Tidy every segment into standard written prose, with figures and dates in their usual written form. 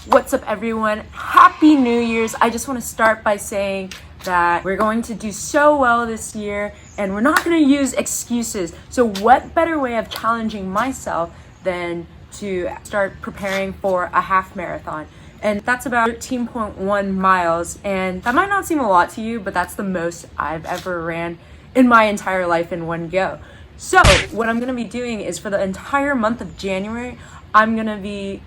What's up, everyone? Happy New Year's. I just want to start by saying that we're going to do so well this year and we're not going to use excuses. So what better way of challenging myself than to start preparing for a half marathon? And that's about 13.1 miles. And that might not seem a lot to you, but that's the most I've ever ran in my entire life in one go. So what I'm going to be doing is for the entire month of January, I'm going to be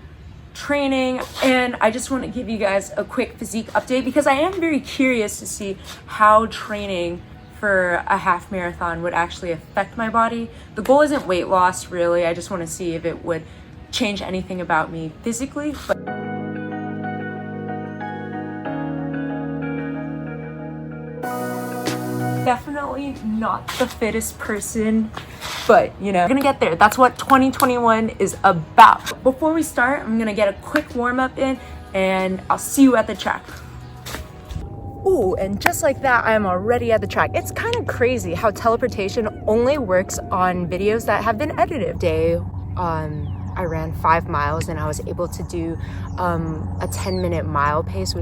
training, and I just want to give you guys a quick physique update because I am very curious to see how training for a half marathon would actually affect my body. The goal isn't weight loss, really. I just want to see if it would change anything about me physically. But definitely not the fittest person, but you know, we're gonna get there. That's what 2021 is about. Before we start, I'm gonna get a quick warm-up in and I'll see you at the track. Ooh, and just like that, I am already at the track. It's kind of crazy how teleportation only works on videos that have been edited. Today, I ran 5 miles and I was able to do a 10-minute mile pace,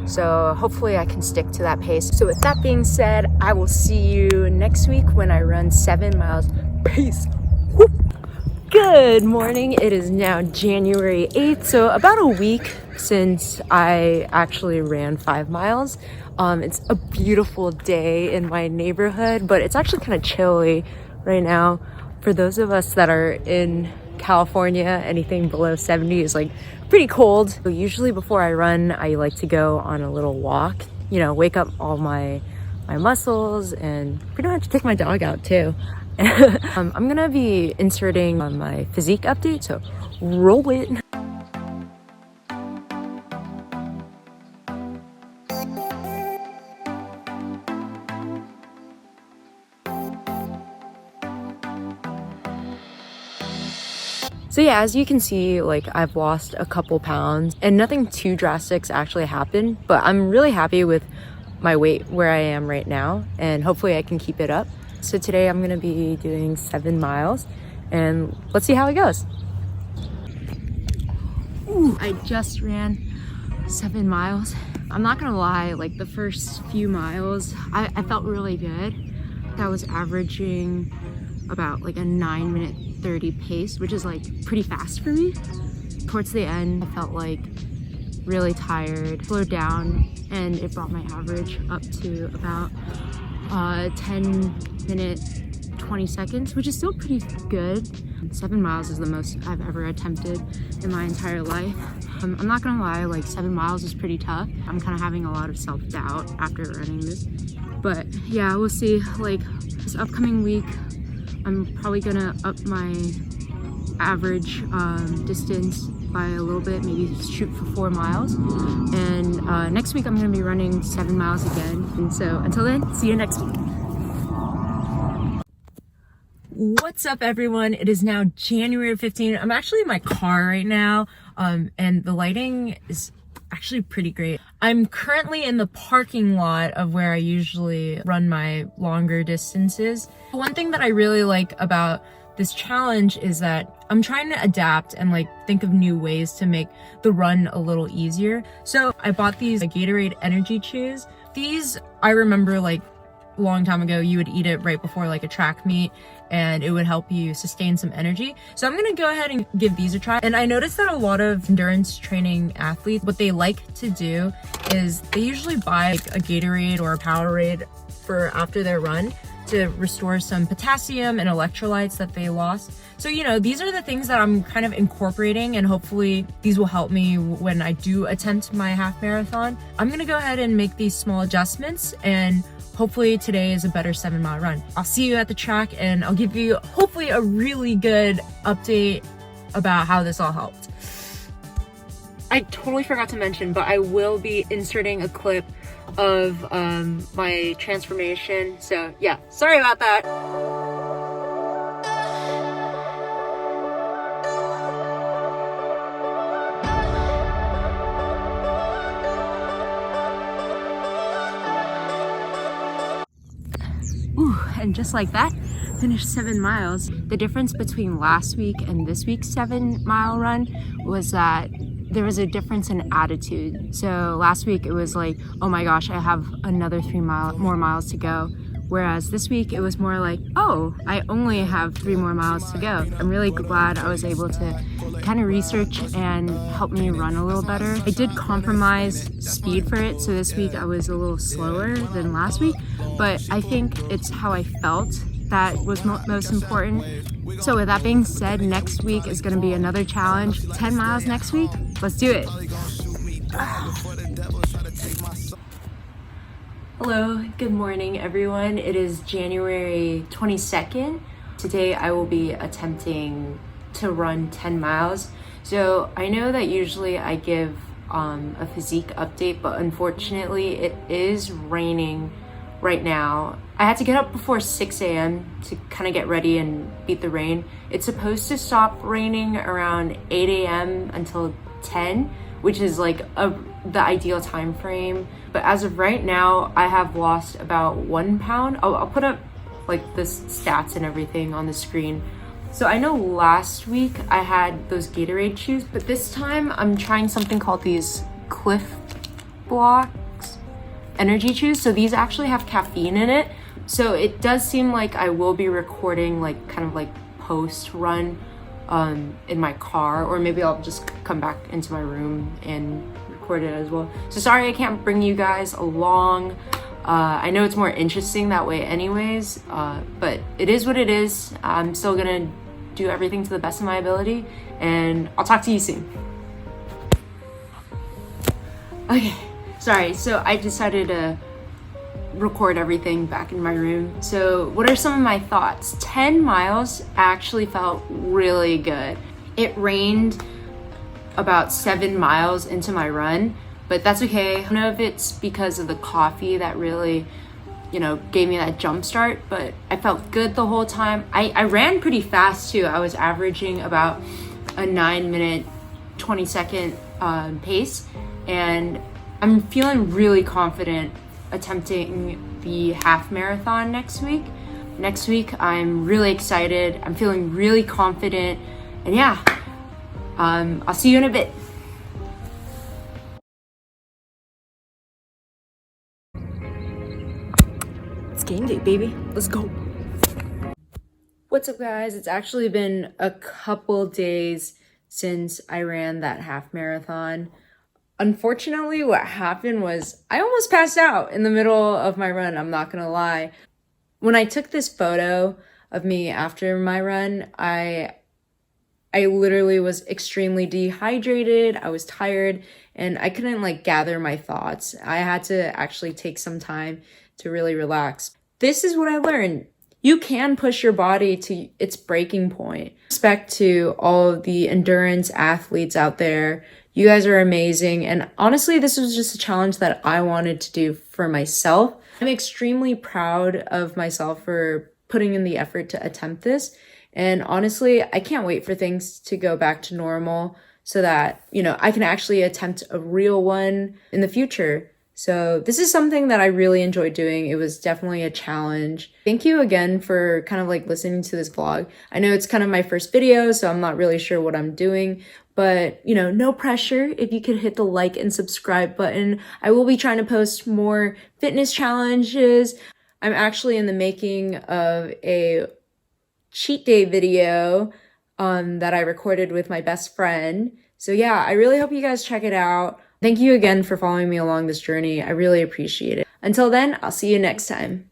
so hopefully I can stick to that pace. So with that being said, I will see you next week when I run 7 miles. Peace. Whoop. Good morning. It is now January 8th, so about a week since I actually ran 5 miles. It's a beautiful day in my neighborhood, but it's actually kind of chilly right now. For those of us that are in California, anything below 70 is like pretty cold. So usually before I run, I like to go on a little walk, you know, wake up all my muscles, and pretty much take my dog out too. I'm gonna be inserting my physique update, so roll it. So yeah, as you can see, like I've lost a couple pounds and nothing too drastic actually happened, but I'm really happy with my weight where I am right now, and hopefully I can keep it up. So today I'm gonna be doing 7 miles and let's see how it goes. Ooh, I just ran 7 miles. I'm not gonna lie, like the first few miles, I felt really good. I was averaging about like a 9-minute 30 pace, which is like pretty fast for me. Towards the end, I felt like really tired, slowed down, and it brought my average up to about 10-minute 20 seconds, which is still pretty good. 7 miles is the most I've ever attempted in my entire life. I'm not gonna lie, like 7 miles is pretty tough. I'm kind of having a lot of self-doubt after running this, but yeah, we'll see. Like this upcoming week, I'm probably gonna up my average distance by a little bit, maybe shoot for 4 miles. And next week I'm gonna be running 7 miles again. And so until then, see you next week. What's up, everyone? It is now January 15th. I'm actually in my car right now, and the lighting is actually pretty great. I'm currently in the parking lot of where I usually run my longer distances. One thing that I really like about this challenge is that I'm trying to adapt and like think of new ways to make the run a little easier. So I bought these Gatorade Energy Chews. These, I remember like a long time ago, you would eat it right before like a track meet and it would help you sustain some energy. So I'm gonna go ahead and give these a try. And I noticed that a lot of endurance training athletes, what they like to do is they usually buy like a Gatorade or a Powerade for after their run to restore some potassium and electrolytes that they lost. So, you know, these are the things that I'm kind of incorporating, and hopefully these will help me when I do attempt my half marathon. I'm gonna go ahead and make these small adjustments, and hopefully today is a better 7-mile run. I'll see you at the track and I'll give you hopefully a really good update about how this all helped. I totally forgot to mention, but I will be inserting a clip of my transformation. So yeah, sorry about that. Ooh, and just like that, finished 7 miles. The difference between last week and this week's 7-mile run was that there was a difference in attitude. So last week it was like, oh my gosh, I have another more miles to go. Whereas this week it was more like, oh, I only have 3 more miles to go. I'm really glad I was able to kind of research and help me run a little better. I did compromise speed for it, so this week I was a little slower than last week, but I think it's how I felt that was most important. So with that being said, next week is going to be another challenge. 10 miles next week. Let's do it. Hello, good morning everyone. It is January 22nd. Today I will be attempting to run 10 miles. So I know that usually I give a physique update, but unfortunately it is raining right now. I had to get up before 6 a.m. to kind of get ready and beat the rain. It's supposed to stop raining around 8 a.m. until 10, which is like the ideal time frame. But as of right now, I have lost about 1 pound. I'll put up like the stats and everything on the screen. So I know last week I had those Gatorade shoes, but this time I'm trying something called these Cliff Blocks energy chews. So these actually have caffeine in it. So it does seem like I will be recording like kind of like post run in my car, or maybe I'll just come back into my room and record it as well. So sorry I can't bring you guys along. I know it's more interesting that way anyways, but it is what it is. I'm still gonna do everything to the best of my ability, and I'll talk to you soon. Okay, sorry, so I decided to record everything back in my room. So what are some of my thoughts? 10 miles actually felt really good. It rained about 7 miles into my run, but that's okay. I don't know if it's because of the coffee that really, gave me that jump start, but I felt good the whole time. I ran pretty fast too. I was averaging about a 9-minute, 20-second pace, and I'm feeling really confident attempting the half marathon next week. Next week, I'm really excited. I'm feeling really confident, and yeah, I'll see you in a bit. It's game day, baby. Let's go. What's up, guys? It's actually been a couple days since I ran that half marathon. Unfortunately, what happened was I almost passed out in the middle of my run. I'm not gonna lie. When I took this photo of me after my run, I literally was extremely dehydrated. I was tired and I couldn't gather my thoughts. I had to actually take some time to really relax. This is what I learned. You can push your body to its breaking point. Respect to all of the endurance athletes out there. You guys are amazing. And honestly, this was just a challenge that I wanted to do for myself. I'm extremely proud of myself for putting in the effort to attempt this. And honestly, I can't wait for things to go back to normal so that, I can actually attempt a real one in the future. So this is something that I really enjoyed doing. It was definitely a challenge. Thank you again for kind of listening to this vlog. I know it's kind of my first video, so I'm not really sure what I'm doing, but no pressure. If you could hit the like and subscribe button. I will be trying to post more fitness challenges. I'm actually in the making of a cheat day video that I recorded with my best friend. So yeah, I really hope you guys check it out. Thank you again for following me along this journey. I really appreciate it. Until then, I'll see you next time.